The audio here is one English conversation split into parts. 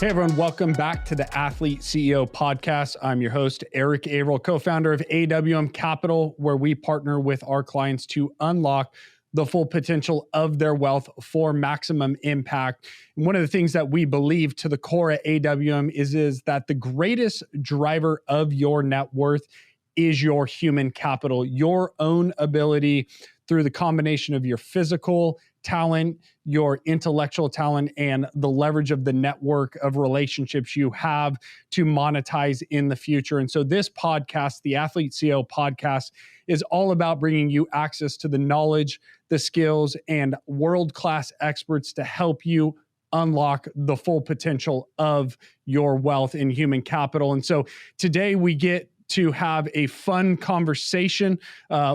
Hey everyone, welcome back to the Athlete CEO podcast. I'm your host, Eric Averill, co-founder of AWM Capital, where we partner with our clients to unlock the full potential of their wealth for maximum impact. And one of the things that we believe to the core at AWM is that the greatest driver of your net worth is your human capital, your own ability through the combination of your physical talent, your intellectual talent, and the leverage of the network of relationships you have to monetize in the future. And so this podcast, the Athlete CEO podcast, is all about bringing you access to the knowledge, the skills, and world-class experts to help you unlock the full potential of your wealth in human capital. And so today we get to have a fun conversation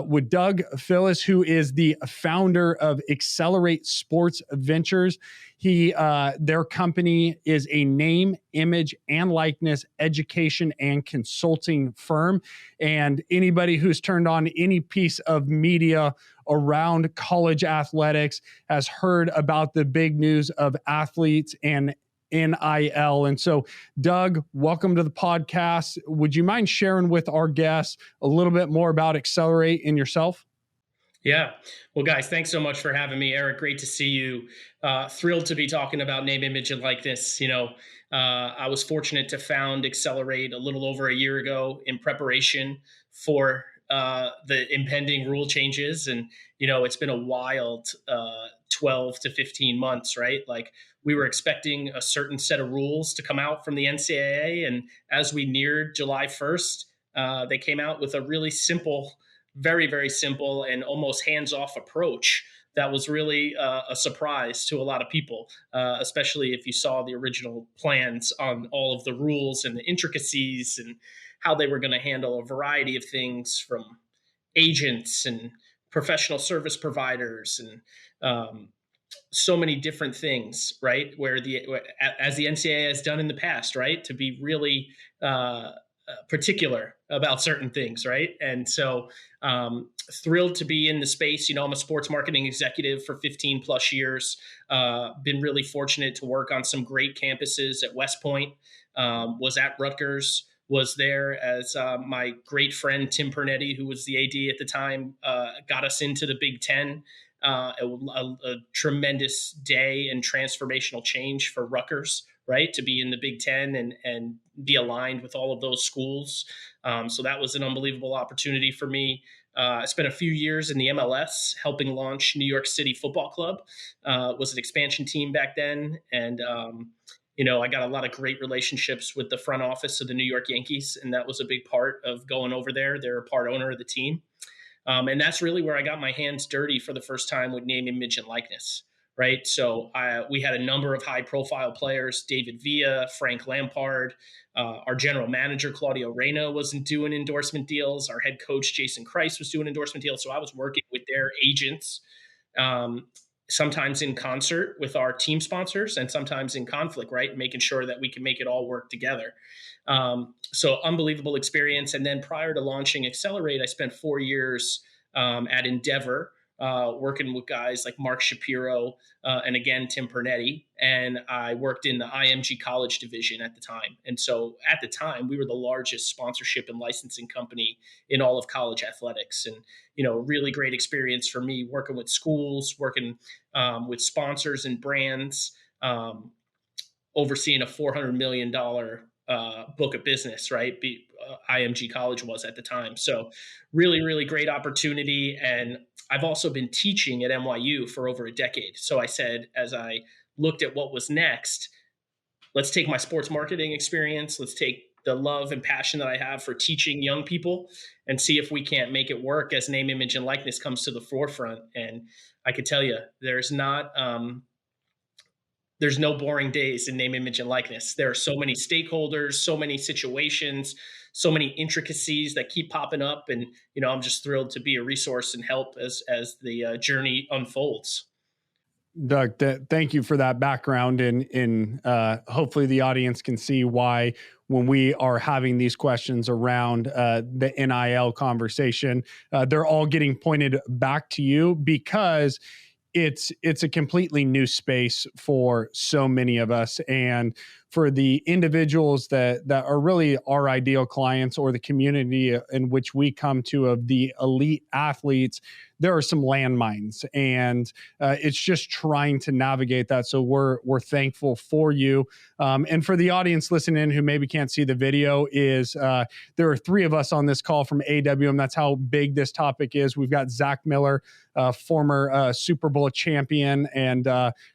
with Doug Fillis, who is the founder of Accelerate Sports Ventures. Their company is a name, image, and likeness education and consulting firm. And anybody who's turned on any piece of media around college athletics has heard about the big news of athletes and NIL. And so, Doug, welcome to the podcast. Would you mind sharing with our guests a little bit more about Accelerate and yourself? Yeah. Well, guys, thanks so much for having me. Eric, great to see you. Thrilled to be talking about name, image, and likeness. I was fortunate to found Accelerate a little over a year ago in preparation for the impending rule changes. And, it's been a wild 12 to 15 months, right? Like, we were expecting a certain set of rules to come out from the NCAA. And as we neared July 1st, they came out with a really simple, very, very simple and almost hands-off approach that was really a surprise to a lot of people, especially if you saw the original plans on all of the rules and the intricacies and how they were going to handle a variety of things from agents and professional service providers and so many different things, right? As the NCAA has done in the past, right? To be really particular about certain things, right? And so thrilled to be in the space. I'm a sports marketing executive for 15 plus years. Been really fortunate to work on some great campuses at West Point, was at Rutgers, was there as my great friend, Tim Pernetti, who was the AD at the time, got us into the Big Ten. A tremendous day and transformational change for Rutgers, right? To be in the Big Ten and be aligned with all of those schools. So that was an unbelievable opportunity for me. I spent a few years in the MLS helping launch New York City Football Club. Was an expansion team back then. And, I got a lot of great relationships with the front office of the New York Yankees. And that was a big part of going over there. They're a part owner of the team. And that's really where I got my hands dirty for the first time with name, image, and likeness, right? So we had a number of high-profile players, David Villa, Frank Lampard. Our general manager, Claudio Reyna, wasn't doing endorsement deals. Our head coach, Jason Christ, was doing endorsement deals. So I was working with their agents, sometimes in concert with our team sponsors and sometimes in conflict, right? Making sure that we can make it all work together. So unbelievable experience. And then prior to launching Accelerate, I spent 4 years at Endeavor, working with guys like Mark Shapiro and again, Tim Pernetti. And I worked in the IMG College division at the time. And so at the time, we were the largest sponsorship and licensing company in all of college athletics. And, really great experience for me working with schools, working with sponsors and brands, overseeing a $400 million book of business, right? IMG College was at the time. So really, really great opportunity. And I've also been teaching at NYU for over a decade. So I said, as I looked at what was next, let's take my sports marketing experience. Let's take the love and passion that I have for teaching young people and see if we can't make it work as name, image, and likeness comes to the forefront. And I could tell you, there's no boring days in name, image, and likeness. There are so many stakeholders, so many situations, so many intricacies that keep popping up. And, I'm just thrilled to be a resource and help as the journey unfolds. Doug, thank you for that background. And hopefully the audience can see why when we are having these questions around the NIL conversation, they're all getting pointed back to you because it's a completely new space for so many of us. And for the individuals that are really our ideal clients or the community in which we come to of the elite athletes, there are some landmines, and it's just trying to navigate that. So we're thankful for you. And for the audience listening who maybe can't see the video, is there are three of us on this call from AWM. That's how big this topic is. We've got Zach Miller, former Super Bowl champion and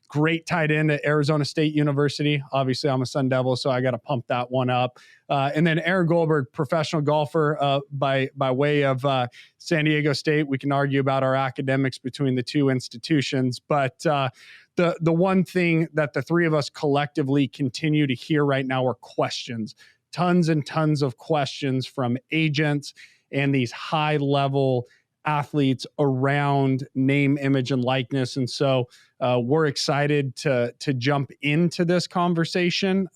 great tight end at Arizona State University. Obviously, I'm a Sun Devil, so I got to pump that one up. And then Aaron Goldberg, professional golfer by way of San Diego State. We can argue about our academics between the two institutions, but the one thing that the three of us collectively continue to hear right now are questions. Tons and tons of questions from agents and these high-level athletes around name, image, and likeness. And so we're excited to jump into this conversation.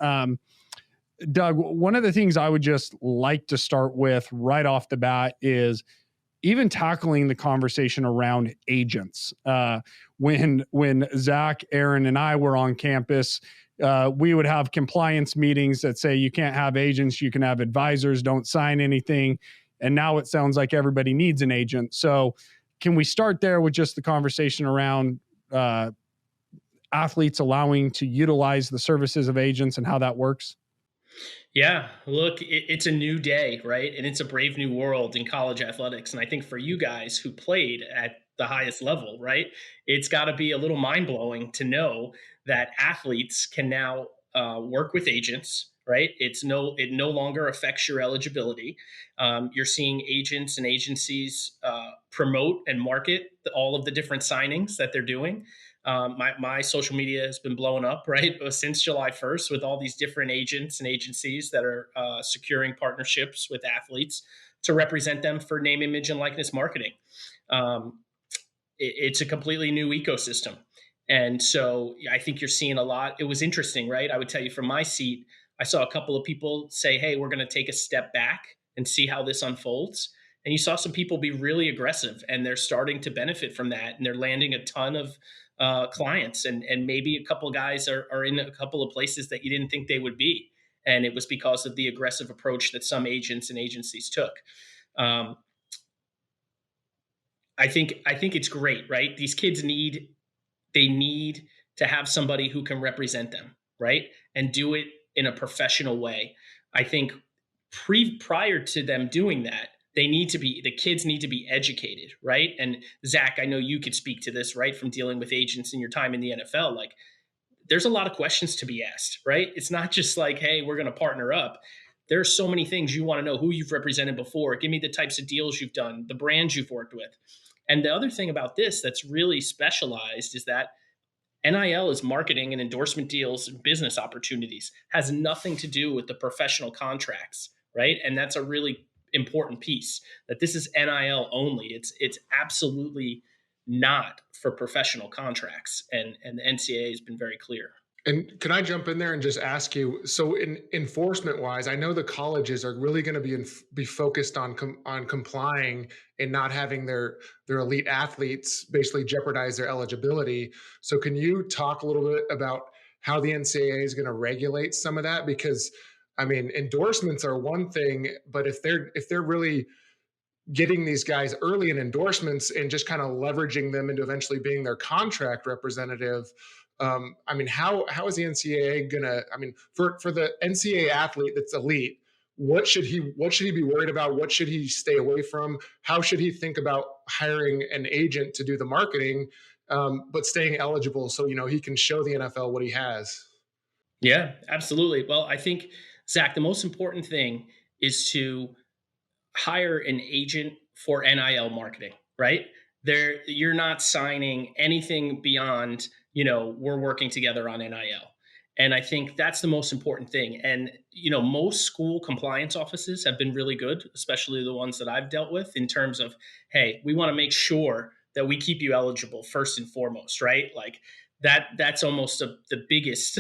Doug, one of the things I would just like to start with right off the bat is even tackling the conversation around agents. When Zach, Aaron, and I were on campus, we would have compliance meetings that say you can't have agents, you can have advisors, don't sign anything. And now it sounds like everybody needs an agent. So can we start there with just the conversation around athletes allowing to utilize the services of agents and how that works? Yeah, look, it's a new day, right? And it's a brave new world in college athletics. And I think for you guys who played at the highest level, right, it's got to be a little mind blowing to know that athletes can now work with agents, right? It no longer affects your eligibility. You're seeing agents and agencies promote and market all of the different signings that they're doing. My social media has been blowing up, right, since July 1st with all these different agents and agencies that are securing partnerships with athletes to represent them for name, image, and likeness marketing. It's a completely new ecosystem. And so I think you're seeing a lot. It was interesting, right? I would tell you from my seat, I saw a couple of people say, hey, we're going to take a step back and see how this unfolds. And you saw some people be really aggressive, and they're starting to benefit from that. And they're landing a ton of clients, and maybe a couple of guys are in a couple of places that you didn't think they would be. And it was because of the aggressive approach that some agents and agencies took. I think it's great, right? These kids need to have somebody who can represent them, right? And do it in a professional way. I think prior to them doing that, the kids need to be educated, right? And Zach, I know you could speak to this, right? From dealing with agents in your time in the NFL, like there's a lot of questions to be asked, right? It's not just like, hey, we're going to partner up. There's so many things you want to know: who you've represented before, give me the types of deals you've done, the brands you've worked with. And the other thing about this that's really specialized is that NIL is marketing and endorsement deals and business opportunities, has nothing to do with the professional contracts, right? And that's a really important piece, that this is NIL only. It's absolutely not for professional contracts. And the NCAA has been very clear. And can I jump in there and just ask you, so in enforcement wise, I know the colleges are really going to be focused on complying and not having their elite athletes basically jeopardize their eligibility. So can you talk a little bit about how the NCAA is going to regulate some of that? Because I mean, endorsements are one thing, but if they're really getting these guys early in endorsements and just kind of leveraging them into eventually being their contract representative, I mean, how is the NCAA gonna? I mean, for the NCAA athlete that's elite, what should he be worried about? What should he stay away from? How should he think about hiring an agent to do the marketing, but staying eligible so he can show the NFL what he has? Yeah, absolutely. Well, I think, Zach, the most important thing is to hire an agent for NIL marketing, right? You're not signing anything beyond, we're working together on NIL. And I think that's the most important thing. And, most school compliance offices have been really good, especially the ones that I've dealt with, in terms of, hey, we want to make sure that we keep you eligible first and foremost, right? Like that's almost the biggest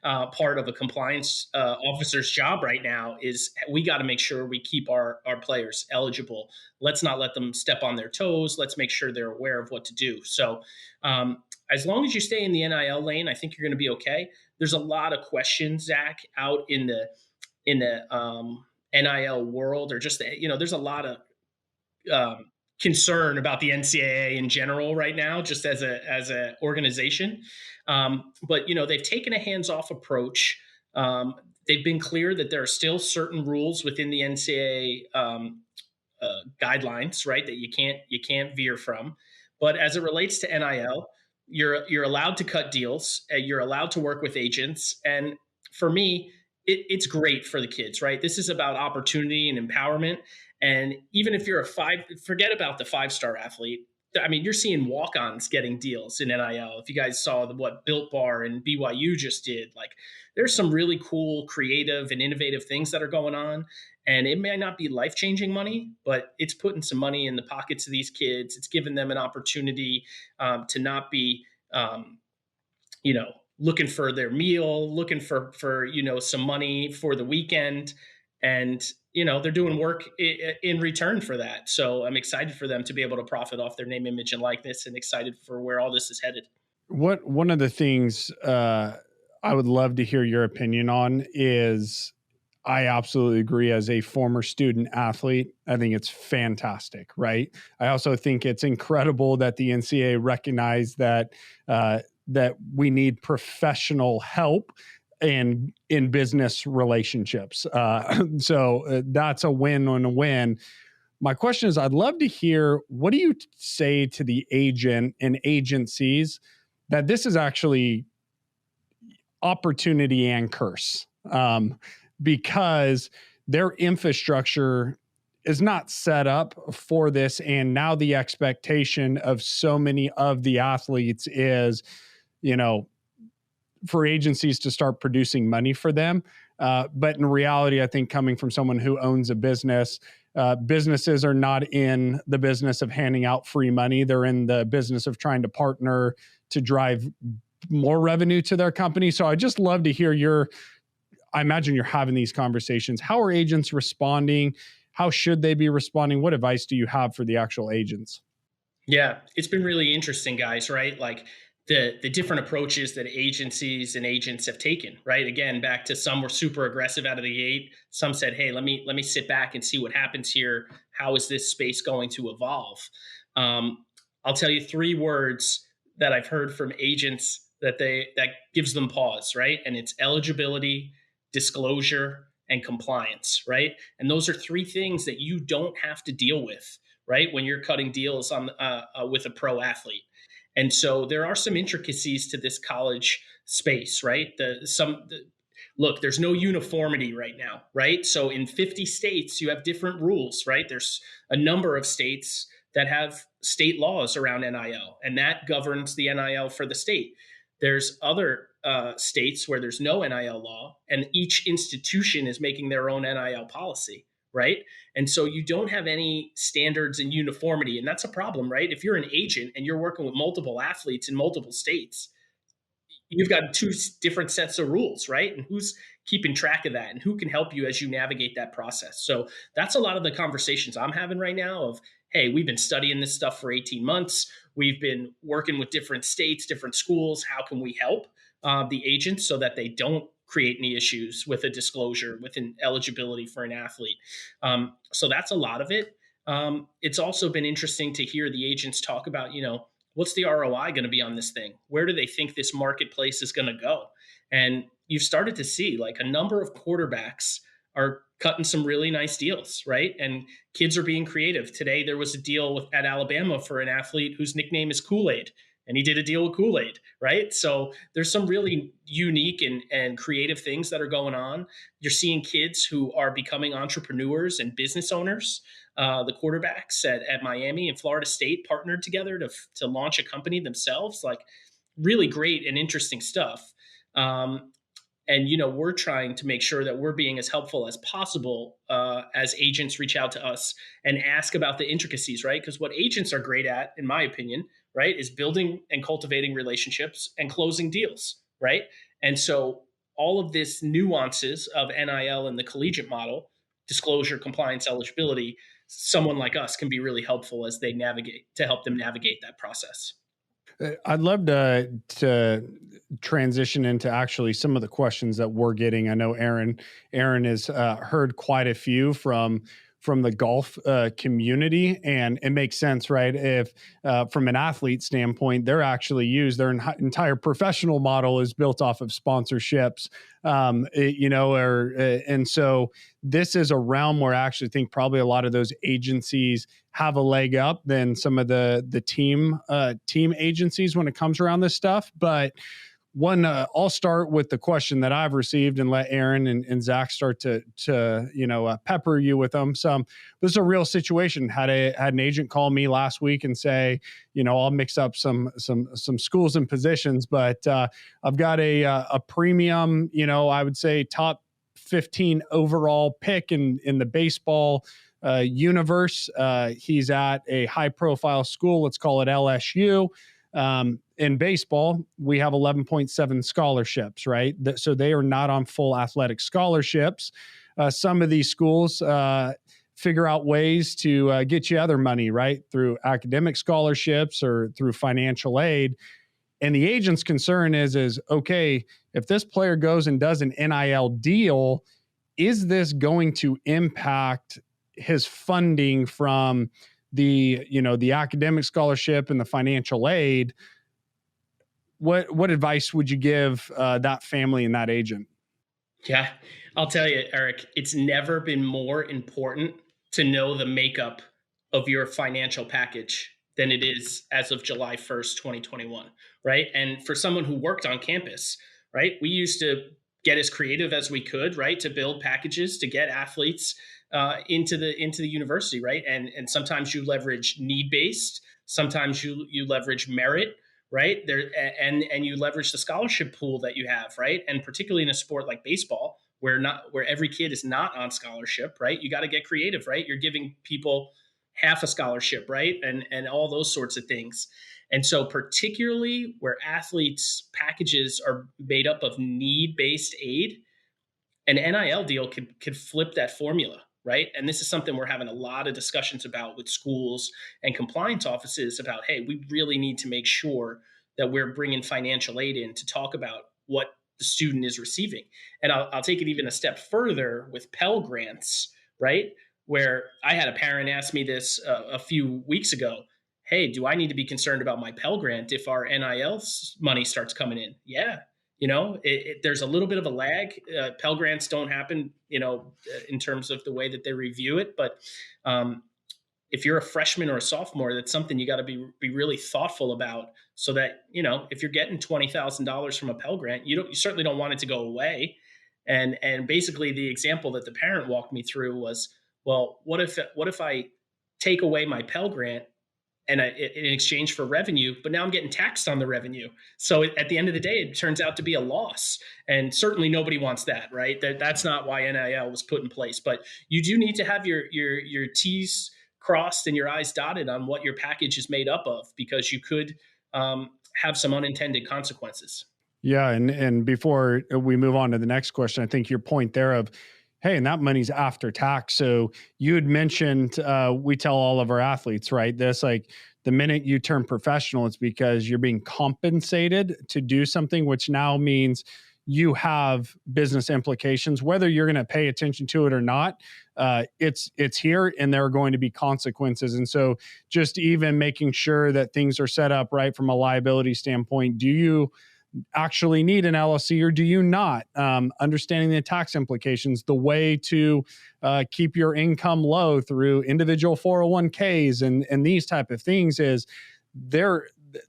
part of a compliance officer's job right now is we got to make sure we keep our players eligible. Let's not let them step on their toes. Let's make sure they're aware of what to do. So as long as you stay in the NIL lane, I think you're going to be okay. There's a lot of questions, Zach, out in the NIL world, or just there's a lot of um, concern about the NCAA in general right now, just as a organization. But they've taken a hands off approach. They've been clear that there are still certain rules within the NCAA guidelines, right, that you can't veer from. But as it relates to NIL, you're allowed to cut deals, you're allowed to work with agents, and for me, it's great for the kids, right? This is about opportunity and empowerment. And even if you're forget about the 5-star athlete. I mean, you're seeing walk-ons getting deals in NIL. If you guys saw what Built Bar and BYU just did, like there's some really cool, creative, and innovative things that are going on. And it may not be life-changing money, but it's putting some money in the pockets of these kids. It's giving them an opportunity to not be, you know, looking for their meal, looking for some money for the weekend, and they're doing work in return for that. So I'm excited for them to be able to profit off their name, image, and likeness, and excited for where all this is headed. One of the things I would love to hear your opinion on is, I absolutely agree. As a former student athlete, I think it's fantastic, right? I also think it's incredible that the NCAA recognized that that we need professional help in business relationships. So that's a win-win. My question is, I'd love to hear, what do you say to the agent and agencies that this is actually opportunity and curse? Because their infrastructure is not set up for this. And now the expectation of so many of the athletes is, for agencies to start producing money for them. But in reality, I think coming from someone who owns a business, businesses are not in the business of handing out free money. They're in the business of trying to partner to drive more revenue to their company. So I just love to hear I imagine you're having these conversations. How are agents responding? How should they be responding? What advice do you have for the actual agents? Yeah, it's been really interesting, guys, right? Like the different approaches that agencies and agents have taken, right? Again, back to, some were super aggressive out of the gate. Some said, "Hey, let me sit back and see what happens here. How is this space going to evolve?" I'll tell you 3 words that I've heard from agents that gives them pause, right? And it's eligibility, disclosure, and compliance, right? And those are 3 things that you don't have to deal with, right, when you're cutting deals on with a pro athlete. And so there are some intricacies to this college space, right? Look, there's no uniformity right now, right? So in 50 states, you have different rules, right? There's a number of states that have state laws around NIL, and that governs the NIL for the state. There's other states where there's no NIL law, and each institution is making their own NIL policy, right? And so you don't have any standards and uniformity, and that's a problem, right? If you're an agent and you're working with multiple athletes in multiple states, you've got 2 different sets of rules, right? And who's keeping track of that, and who can help you as you navigate that process? So that's a lot of the conversations I'm having right now of, hey, we've been studying this stuff for 18 months. We've been working with different states, different schools. How can we help the agents so that they don't create any issues with a disclosure, with an eligibility for an athlete? So that's a lot of it. It's also been interesting to hear the agents talk about, what's the ROI going to be on this thing? Where do they think this marketplace is going to go? And you've started to see, like, a number of quarterbacks are cutting some really nice deals, right? And kids are being creative. Today, there was a deal at Alabama for an athlete whose nickname is Kool-Aid, and he did a deal with Kool-Aid, right? So there's some really unique and creative things that are going on. You're seeing kids who are becoming entrepreneurs and business owners. The quarterbacks at Miami and Florida State partnered together to launch a company themselves. Like, really great and interesting stuff. And we're trying to make sure that we're being as helpful as possible as agents reach out to us and ask about the intricacies, right? Because what agents are great at, in my opinion, right, is building and cultivating relationships and closing deals, right? And so all of this nuances of NIL and the collegiate model, disclosure, compliance, eligibility, someone like us can be really helpful as they navigate, to help them navigate that process. I'd love to transition into actually some of the questions that we're getting. I know Aaron has heard quite a few from the golf community, and it makes sense, right? If from an athlete standpoint, they're actually used, their entire professional model is built off of sponsorships, and so this is a realm where I actually think probably a lot of those agencies have a leg up than some of the team agencies when it comes around this stuff. But I'll start with the question that I've received and let Aaron and Zach start to pepper you with them. This is a real situation. Had an agent call me last week and say, I'll mix up some schools and positions, but I've got a premium, I would say top 15 overall pick in the baseball universe. He's at a high profile school. Let's call it LSU. In baseball, we have 11.7 scholarships, right? So they are not on full athletic scholarships. Some of these schools figure out ways to get you other money, right? Through academic scholarships or through financial aid. And the agent's concern is, okay, if this player goes and does an NIL deal, is this going to impact his funding from the academic scholarship and the financial aid? What advice would you give that family and that agent? Yeah, I'll tell you, Eric, it's never been more important to know the makeup of your financial package than it is as of July 1st, 2021, right? And for someone who worked on campus, right, we used to get as creative as we could, right, to build packages to get athletes into the university, right? And sometimes you leverage need-based, sometimes you leverage merit, right? And you leverage the scholarship pool that you have, right? And particularly in a sport like baseball, where every kid is not on scholarship, right? You got to get creative, right? You're giving people half a scholarship, right? And all those sorts of things. And so particularly where athletes packages are made up of need-based aid, an NIL deal could flip that formula, right? And this is something we're having a lot of discussions about with schools and compliance offices about, hey, we really need to make sure that we're bringing financial aid in to talk about what the student is receiving. And I'll take it even a step further with Pell Grants, right? Where I had a parent ask me this a few weeks ago. Hey, do I need to be concerned about my Pell Grant if our NIL money starts coming in? Yeah. There's a little bit of a lag. Pell Grants don't happen, in terms of the way that they review it. But if you're a freshman or a sophomore, that's something you got to be really thoughtful about, so that, if you're getting $20,000 from a Pell Grant, you certainly don't want it to go away. And basically the example that the parent walked me through was, well, what if I take away my Pell Grant and in exchange for revenue, but now I'm getting taxed on the revenue. So at the end of the day, it turns out to be a loss. And certainly nobody wants that, right? That's not why NIL was put in place. But you do need to have your T's crossed and your I's dotted on what your package is made up of, because you could have some unintended consequences. Yeah, and before we move on to the next question, I think your point there of, hey, and that money's after tax. So you had mentioned, we tell all of our athletes, right? This, like, the minute you turn professional, it's because you're being compensated to do something, which now means you have business implications, whether you're going to pay attention to it or not. It's here, and there are going to be consequences. And so just even making sure that things are set up right from a liability standpoint. Do you actually need an LLC or do you not? Understanding the tax implications, the way to keep your income low through individual 401ks and these type of things is there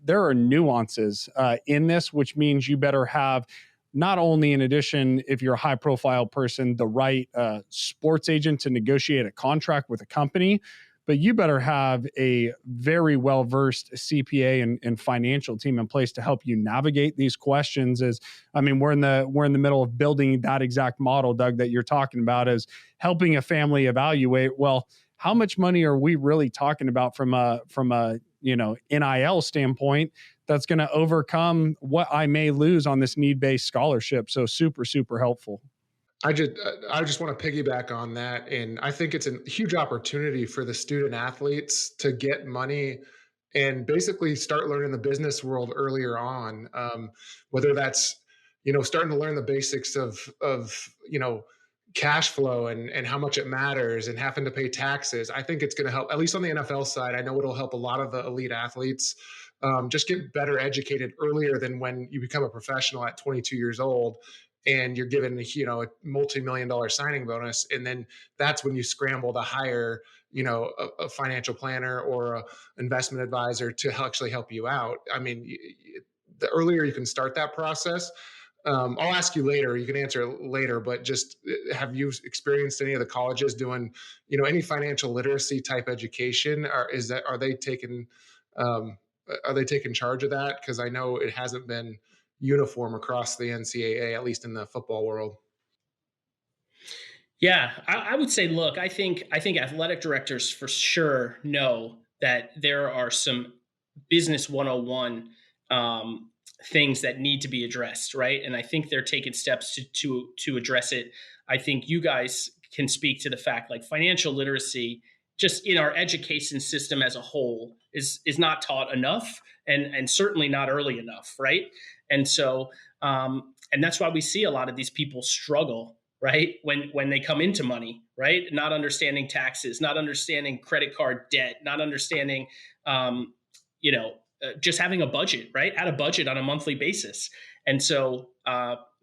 are nuances in this, which means you better have not only, in addition, if you're a high profile person, the right sports agent to negotiate a contract with a company, but you better have a very well-versed CPA and financial team in place to help you navigate these questions. We're in the middle of building that exact model, Doug, that you're talking about, is helping a family evaluate, well, how much money are we really talking about from a NIL standpoint that's going to overcome what I may lose on this need-based scholarship. So super, super helpful. I just want to piggyback on that. And I think it's a huge opportunity for the student athletes to get money and basically start learning the business world earlier on. Whether that's, starting to learn the basics of, cash flow and how much it matters and having to pay taxes. I think it's going to help, at least on the NFL side. I know it'll help a lot of the elite athletes just get better educated earlier than when you become a professional at 22 years old and you're given, a multi-million dollar signing bonus. And then that's when you scramble to hire, a financial planner or a investment advisor to actually help you out. I mean, the earlier you can start that process. I'll ask you later. You can answer later, but just have you experienced any of the colleges doing, any financial literacy type education? Are they taking charge of that? Because I know it hasn't been uniform across the NCAA, at least in the football world. Yeah, I would say, look, I think athletic directors for sure know that there are some business 101 things that need to be addressed, right? And I think they're taking steps to address it. I think you guys can speak to the fact, like, financial literacy just in our education system as a whole is not taught enough, and certainly not early enough, right? And so and that's why we see a lot of these people struggle, right, when they come into money, right, not understanding taxes, not understanding credit card debt, not understanding you know just having a budget, right, at a budget on a monthly basis. And so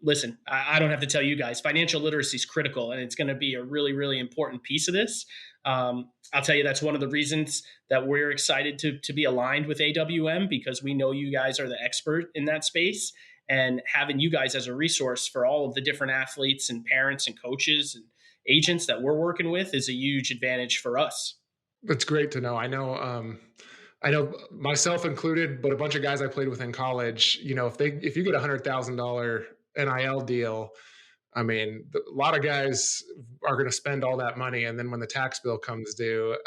listen, I don't have to tell you guys, financial literacy is critical, and it's going to be a really, really important piece of this. I'll tell you, that's one of the reasons that we're excited to be aligned with AWM, because we know you guys are the expert in that space, and having you guys as a resource for all of the different athletes and parents and coaches and agents that we're working with is a huge advantage for us. That's great to know. I know myself included, but a bunch of guys I played with in college. If you get $100,000 NIL deal, I mean, a lot of guys are going to spend all that money, and then when the tax bill comes due,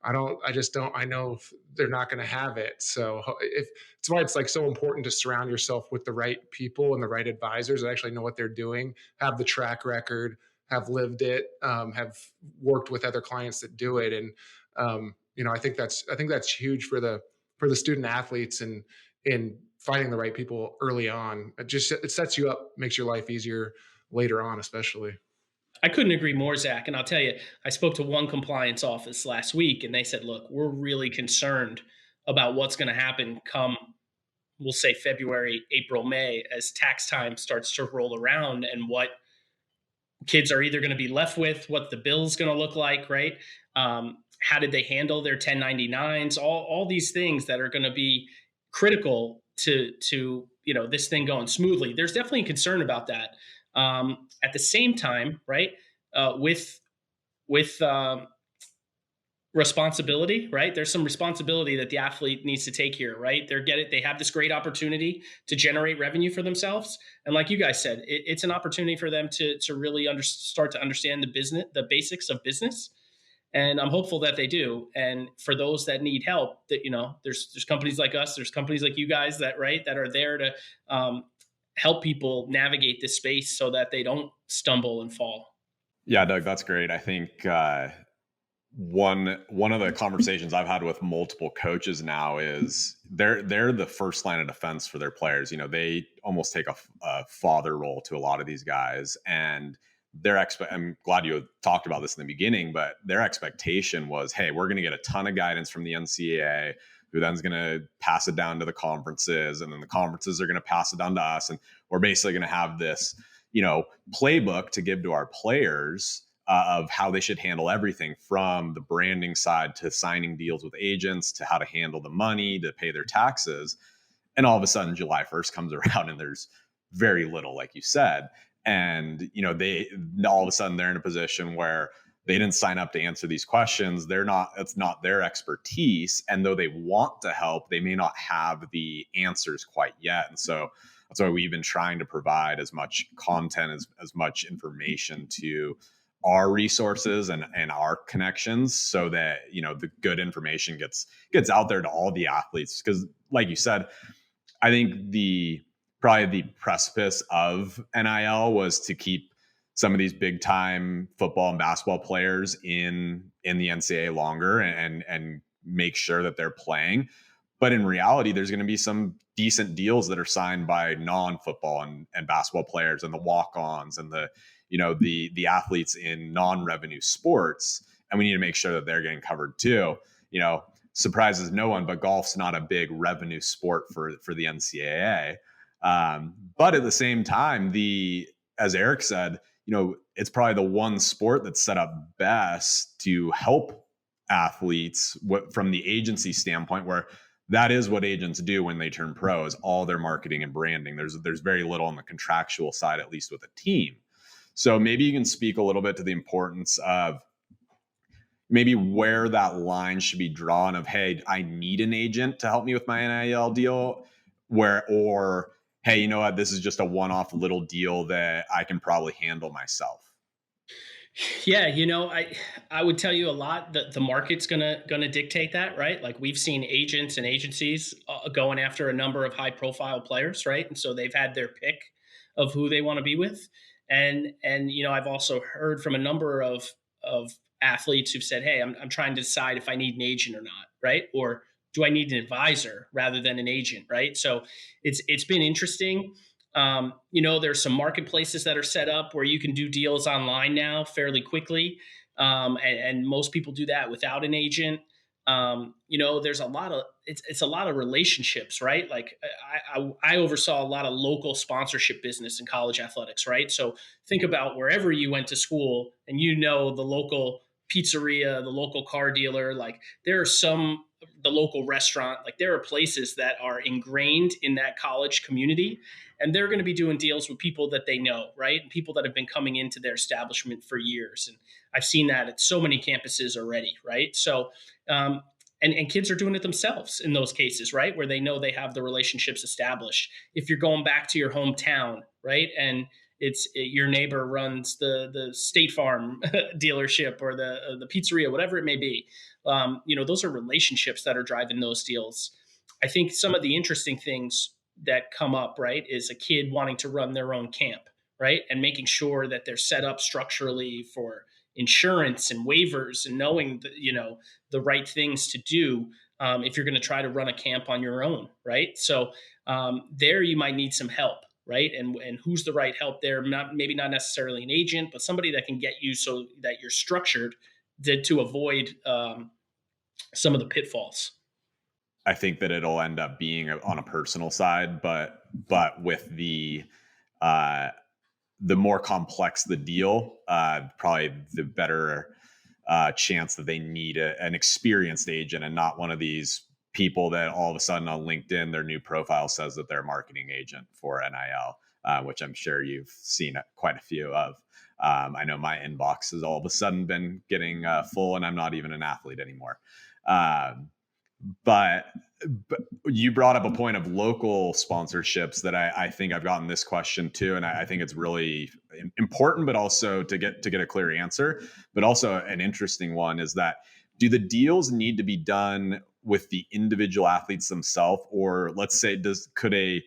I know they're not going to have it. So if it's why it's like so important to surround yourself with the right people and the right advisors that actually know what they're doing, have the track record, have lived it, have worked with other clients that do it. And, I think that's huge for the student athletes and in finding the right people early on. It sets you up, makes your life easier later on, especially. I couldn't agree more, Zach. And I'll tell you, I spoke to one compliance office last week, and they said, look, we're really concerned about what's going to happen come, we'll say, February, April, May, as tax time starts to roll around, and what kids are either going to be left with, what the bill's going to look like, right? How did they handle their 1099s? All these things that are going to be critical to this thing going smoothly. There's definitely a concern about that. At the same time, right, with responsibility, right? There's some responsibility that the athlete needs to take here, right? They have this great opportunity to generate revenue for themselves, and like you guys said, it's an opportunity for them to really start to understand the basics of business. And I'm hopeful that they do. And for those that need help, that there's companies like us, there's companies like you guys that are there to help people navigate this space so that they don't stumble and fall. Yeah, Doug, that's great. I think one of the conversations I've had with multiple coaches now is they're the first line of defense for their players. They almost take a father role to a lot of these guys, and I'm glad you talked about this in the beginning, but their expectation was, hey, we're going to get a ton of guidance from the NCAA, who then's going to pass it down to the conferences, and then the conferences are going to pass it down to us, and we're basically going to have this playbook to give to our players of how they should handle everything, from the branding side to signing deals with agents to how to handle the money to pay their taxes. And all of a sudden July 1st comes around and there's very little, like you said. And they all of a sudden they're in a position where they didn't sign up to answer these questions. It's not their expertise, and though they want to help, they may not have the answers quite yet. And so that's why we've been trying to provide as much content, as much information to our resources and our connections, so that the good information gets out there to all the athletes. Because like you said, I think probably the precipice of NIL was to keep some of these big time football and basketball players in the NCAA longer and make sure that they're playing. But in reality, there's going to be some decent deals that are signed by non-football and basketball players and the walk-ons and the athletes in non-revenue sports. And we need to make sure that they're getting covered too. Surprises no one, but golf's not a big revenue sport for the NCAA. But at the same time, as Eric said, it's probably the one sport that's set up best to help athletes from the agency standpoint, where that is what agents do when they turn pro, is all their marketing and branding. There's very little on the contractual side, at least with a team. So maybe you can speak a little bit to the importance of maybe where that line should be drawn of, hey, I need an agent to help me with my NIL deal, or hey, you know what, this is just a one-off little deal that I can probably handle myself. Yeah, I would tell you a lot that the market's gonna dictate that, right? Like, we've seen agents and agencies going after a number of high profile players, right? And so they've had their pick of who they want to be with. And I've also heard from a number of athletes who've said, hey, I'm trying to decide if I need an agent or not, right? Or do I need an advisor rather than an agent, right? So it's been interesting. There's some marketplaces that are set up where you can do deals online now fairly quickly. And most people do that without an agent. There's it's a lot of relationships, right? Like I oversaw a lot of local sponsorship business in college athletics, right? So think about wherever you went to school and the local pizzeria, the local car dealer, like the local restaurant, like there are places that are ingrained in that college community, and they're going to be doing deals with people that they know, right? And people that have been coming into their establishment for years. And I've seen that at so many campuses already, right? So, and kids are doing it themselves in those cases, right? Where they know they have the relationships established. If you're going back to your hometown, right? And your neighbor runs the State Farm dealership or the pizzeria, whatever it may be. Those are relationships that are driving those deals. I think some of the interesting things that come up, right, is a kid wanting to run their own camp, right? And making sure that they're set up structurally for insurance and waivers and knowing the right things to do if you're going to try to run a camp on your own, right? So there you might need some help, right? And who's the right help there? Maybe not necessarily an agent, but somebody that can get you so that you're structured to avoid some of the pitfalls. I think that it'll end up being on a personal side, but with the more complex the deal, probably the better chance that they need an experienced agent and not one of these people that all of a sudden on LinkedIn, their new profile says that they're a marketing agent for NIL, which I'm sure you've seen quite a few of. I know my inbox has all of a sudden been getting full, and I'm not even an athlete anymore. But you brought up a point of local sponsorships that I think I've gotten this question too, and I think it's really important, but also to get a clear answer. But also an interesting one is that, do the deals need to be done with the individual athletes themselves, or let's say could a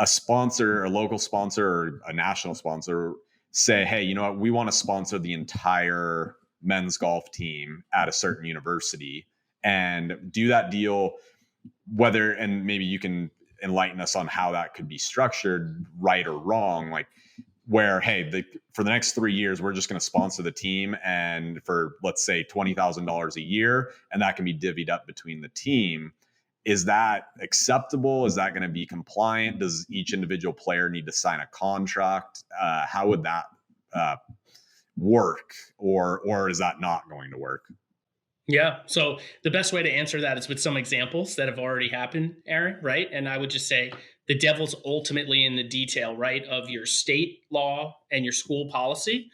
sponsor, a local sponsor, or a national sponsor say, hey, you know what, we want to sponsor the entire men's golf team at a certain university, and do that deal, and maybe you can enlighten us on how that could be structured, right or wrong, like where, hey, for the next 3 years, we're just going to sponsor the team, and for, let's say, $20,000 a year, and that can be divvied up between the team. Is that acceptable? Is that going to be compliant? Does each individual player need to sign a contract? How would that work? Or is that not going to work? Yeah. So the best way to answer that is with some examples that have already happened, Aaron, right? And I would just say the devil's ultimately in the detail, right, of your state law and your school policy.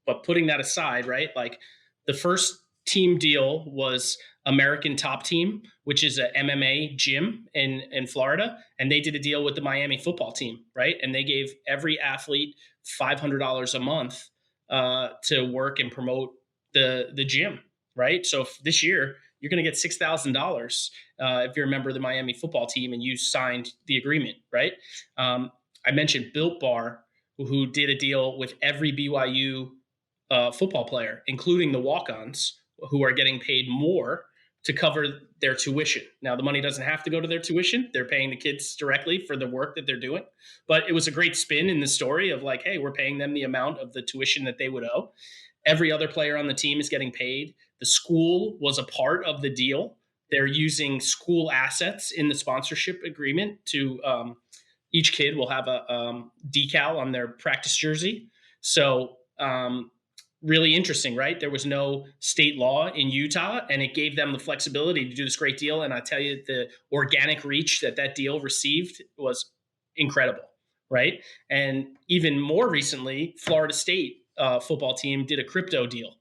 But putting that aside, right, like the first team deal was American Top Team, which is a MMA gym in Florida. And they did a deal with the Miami football team, right? And they gave every athlete $500 a month to work and promote the gym. Right. So this year, you're going to get $6,000 if you're a member of the Miami football team and you signed the agreement. Right. I mentioned Built Bar, who did a deal with every BYU football player, including the walk-ons, who are getting paid more to cover their tuition. Now, the money doesn't have to go to their tuition. They're paying the kids directly for the work that they're doing. But it was a great spin in the story of like, hey, we're paying them the amount of the tuition that they would owe. Every other player on the team is getting paid. The school was a part of the deal. They're using school assets in the sponsorship agreement to each kid will have a decal on their practice jersey. So really interesting, right? There was no state law in Utah, and it gave them the flexibility to do this great deal. And I tell you, the organic reach that deal received was incredible, right? And even more recently, Florida State football team did a crypto deal.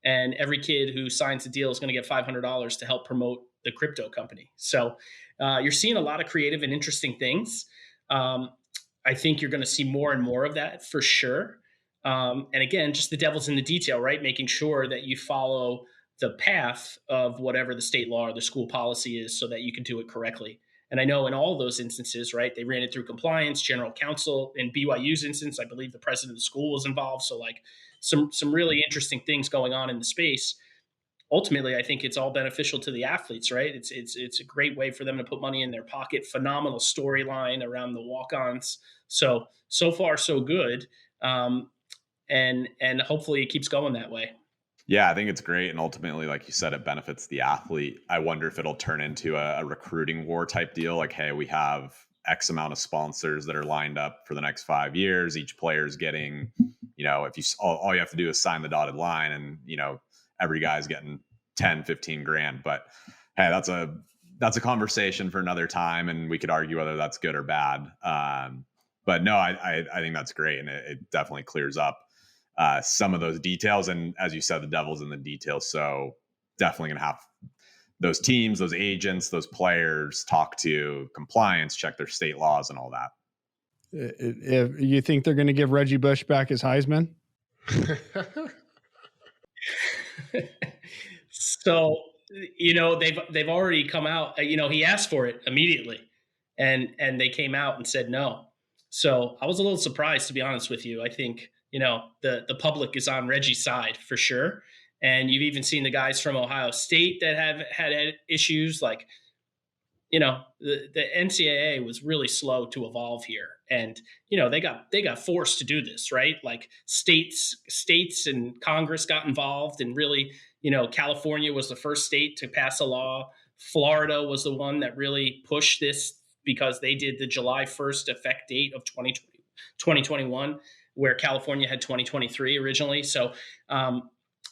And every kid who signs the deal is going to get $500 to help promote the crypto company. So you're seeing a lot of creative and interesting things. I think you're going to see more and more of that for sure. And again, just the devil's in the detail, right? Making sure that you follow the path of whatever the state law or the school policy is so that you can do it correctly. And I know in all those instances, right, they ran it through compliance, general counsel. In BYU's instance, I believe the president of the school was involved. So like some really interesting things going on in the space. Ultimately, I think it's all beneficial to the athletes, right? It's a great way for them to put money in their pocket. Phenomenal storyline around the walk-ons. So far, so good. And hopefully it keeps going that way. Yeah, I think it's great. And ultimately, like you said, it benefits the athlete. I wonder if it'll turn into a recruiting war type deal. Like, hey, we have X amount of sponsors that are lined up for the next 5 years. Each player is getting, if you all you have to do is sign the dotted line, and every guy's getting 10, 15 grand. But hey, that's a conversation for another time, and we could argue whether that's good or bad. But no, I think that's great, and it definitely clears up some of those details. And as you said, the devil's in the details. So definitely going to have those teams, those agents, those players talk to compliance, check their state laws and all that. If you think they're going to give Reggie Bush back his Heisman? So, they've already come out, he asked for it immediately and they came out and said no. So I was a little surprised, to be honest with you. I think, the public is on Reggie's side for sure. And you've even seen the guys from Ohio State that have had issues. Like, the NCAA was really slow to evolve here. And, they got forced to do this, right? Like states and Congress got involved, and really, California was the first state to pass a law. Florida was the one that really pushed this because they did the July 1st effect date of 2021, where California had 2023 originally. So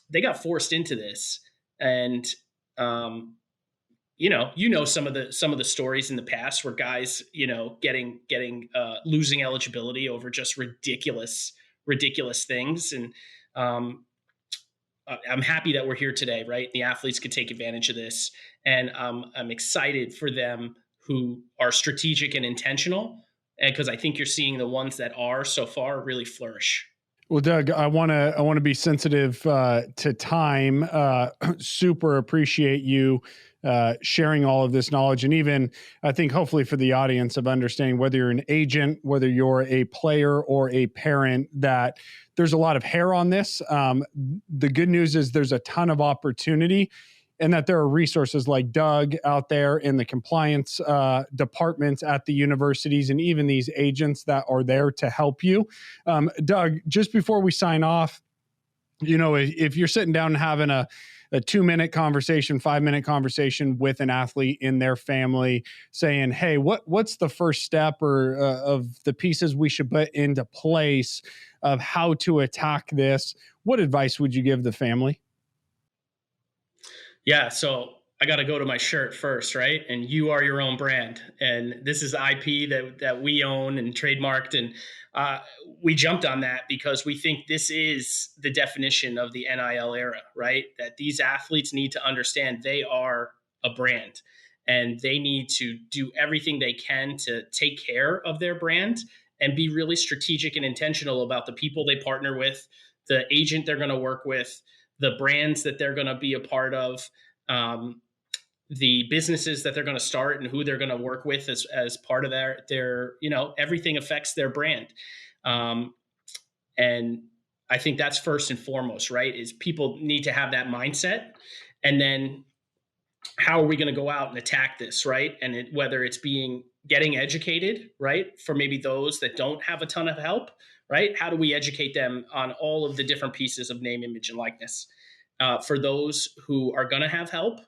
they got forced into this. And, some of the stories in the past where guys, getting losing eligibility over just ridiculous things. And I'm happy that we're here today, right? The athletes could take advantage of this. And I'm excited for them who are strategic and intentional, because I think you're seeing the ones that are so far really flourish. Well, Doug, I want to be sensitive to time. Super appreciate you sharing all of this knowledge, and even I think hopefully for the audience of understanding whether you're an agent, whether you're a player or a parent, that there's a lot of hair on this. The good news is there's a ton of opportunity, and that there are resources like Doug out there in the compliance departments at the universities, and even these agents that are there to help you. Doug, just before we sign off, if you're sitting down and having a 2-minute conversation, 5-minute conversation with an athlete in their family saying, hey, what's the first step or of the pieces we should put into place of how to attack this, what advice would you give the family? Yeah, so I got to go to my shirt first, right? And you are your own brand. And this is IP that we own and trademarked. And we jumped on that because we think this is the definition of the NIL era, right? That these athletes need to understand they are a brand, and they need to do everything they can to take care of their brand and be really strategic and intentional about the people they partner with, the agent they're going to work with, the brands that they're going to be a part of, the businesses that they're going to start and who they're going to work with as part of their, everything affects their brand. And I think that's first and foremost, right? Is people need to have that mindset. And then how are we going to go out and attack this, right? And whether it's getting educated, right, for maybe those that don't have a ton of help, right? How do we educate them on all of the different pieces of name, image, and likeness? For those who are going to have help,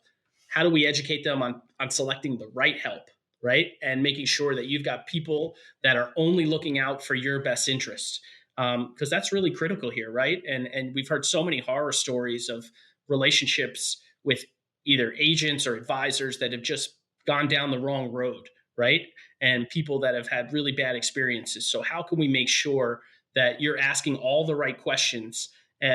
how do we educate them on selecting the right help, right? And making sure that you've got people that are only looking out for your best interest, because that's really critical here, right? And we've heard so many horror stories of relationships with either agents or advisors that have just gone down the wrong road, right? And people that have had really bad experiences. So how can we make sure that you're asking all the right questions,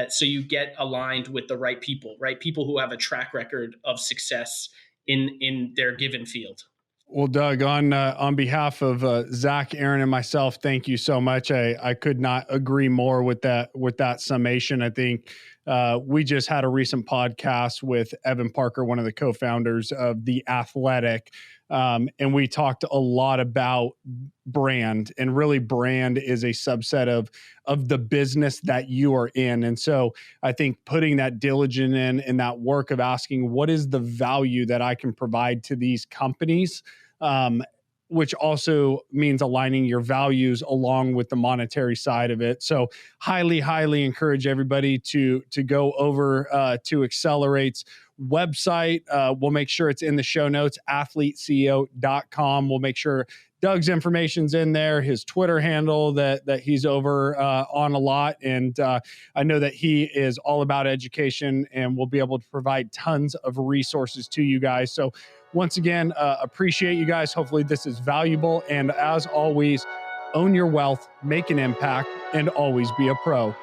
so you get aligned with the right people, right? People who have a track record of success in their given field. Well, Doug, on behalf of Zach, Aaron, and myself, thank you so much. I could not agree more with that summation. I think we just had a recent podcast with Evan Parker, one of the co-founders of The Athletic, and we talked a lot about brand, and really brand is a subset of the business that you are in. And so I think putting that diligence in that work of asking, what is the value that I can provide to these companies, which also means aligning your values along with the monetary side of it. So highly, highly encourage everybody to go over to Accelerate's website. We'll make sure it's in the show notes, athleteceo.com. We'll make sure Doug's information's in there, his Twitter handle that he's over on a lot. And I know that he is all about education and will be able to provide tons of resources to you guys. So once again, appreciate you guys. Hopefully this is valuable. And as always, own your wealth, make an impact, and always be a pro.